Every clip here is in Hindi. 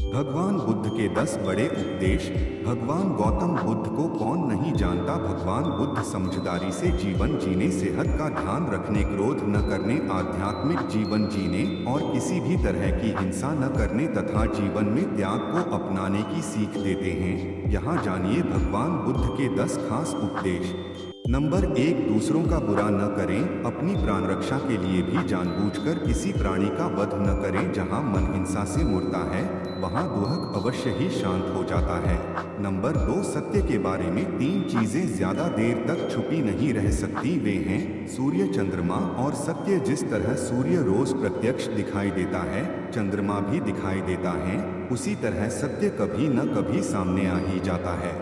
भगवान बुद्ध के 10 बड़े उपदेश। भगवान गौतम बुद्ध को कौन नहीं जानता। भगवान बुद्ध समझदारी से जीवन जीने, सेहत का ध्यान रखने, क्रोध न करने, आध्यात्मिक जीवन जीने और किसी भी तरह की हिंसा न करने तथा जीवन में त्याग को अपनाने की सीख देते हैं। यहाँ जानिए भगवान बुद्ध के 10 खास उपदेश। नंबर 1, दूसरों का बुरा न करें। अपनी प्राण रक्षा के लिए भी जानबूझकर किसी प्राणी का वध न करें। जहाँ मन हिंसा से मुड़ता है वहाँ दुहक अवश्य ही शांत हो जाता है। नंबर 2, सत्य के बारे में 3 चीजें ज्यादा देर तक छुपी नहीं रह सकती। वे हैं सूर्य, चंद्रमा और सत्य। जिस तरह सूर्य रोज प्रत्यक्ष दिखाई देता है, चंद्रमा भी दिखाई देता है, उसी तरह सत्य कभी न कभी सामने आ ही जाता है।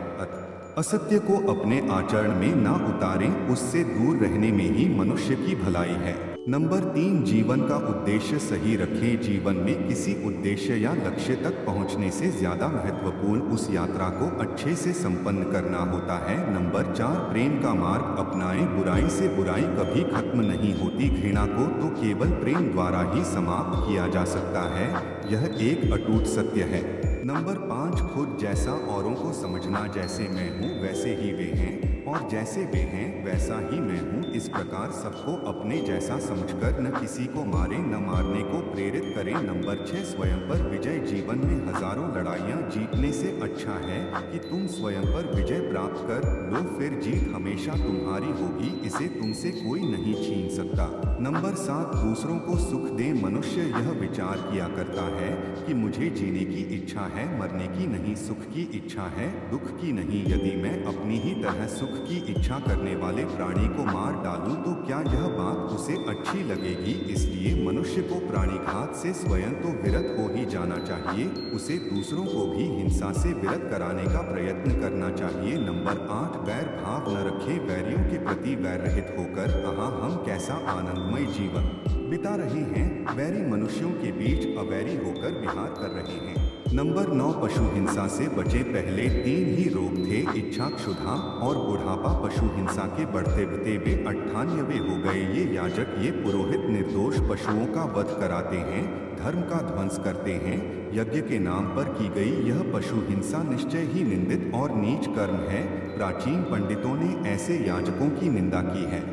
असत्य को अपने आचरण में ना उतारें, उससे दूर रहने में ही मनुष्य की भलाई है। नंबर 3, जीवन का उद्देश्य सही रखें। जीवन में किसी उद्देश्य या लक्ष्य तक पहुंचने से ज्यादा महत्वपूर्ण उस यात्रा को अच्छे से संपन्न करना होता है। नंबर 4, प्रेम का मार्ग अपनाएं। बुराई से बुराई कभी खत्म नहीं होती। घृणा को तो केवल प्रेम द्वारा ही समाप्त किया जा सकता है, यह एक अटूट सत्य है। नंबर 5, खुद जैसा औरों को समझना। जैसे मैं हूँ वैसे ही वे हैं और जैसे वे हैं वैसा ही मैं हूँ। इस प्रकार सबको अपने जैसा समझकर न किसी को मारें, न मारने को प्रेरित करें। नंबर 6, स्वयं पर विजय। जीवन में हजारों लड़ाइयाँ जीतने से अच्छा है कि तुम स्वयं पर विजय प्राप्त कर लो, फिर जीत हमेशा तुम्हारी होगी, इसे तुमसे कोई नहीं छीन सकता। नंबर 7, दूसरों को सुख दें। मनुष्य यह विचार किया करता है कि मुझे जीने की इच्छा है, मरने की नहीं। सुख की इच्छा है, दुख की नहीं। यदि मैं अपनी ही तरह सुख की इच्छा करने वाले प्राणी को मार डालूं तो क्या यह बात उसे अच्छी लगेगी। इसलिए मनुष्य को प्राणीघात से स्वयं तो विरत हो ही जाना चाहिए, उसे दूसरों को भी हिंसा से विरत कराने का प्रयत्न करना चाहिए। नंबर 8, वैर भाव न रखें। वैरियों के प्रति वैर रहित होकर हम कैसा आनंदमय जीवन बिता रहे हैं, वैरी मनुष्यों के बीच अवैरी होकर विहार कर रहे हैं। नंबर 9, पशु हिंसा से बचे। पहले 3 ही रोग थे, इच्छा, क्षुधा और बुढ़ापा। पशु हिंसा के बढ़ते बढ़ते वे 98वें हो गए। ये याजक, ये पुरोहित निर्दोष पशुओं का वध कराते हैं, धर्म का ध्वंस करते हैं। यज्ञ के नाम पर की गई यह पशु हिंसा निश्चय ही निंदित और नीच कर्म है। प्राचीन पंडितों ने ऐसे याजकों की निंदा की है।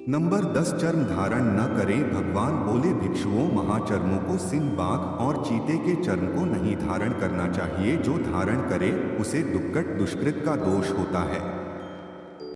नंबर 10, चर्म धारण न करें। भगवान बोले भिक्षुओं, महाचर्मों को, सिंह, बाघ और चीते के चर्म को नहीं धारण करना चाहिए। जो धारण करे उसे दुक्कट दुष्कृत का दोष होता है।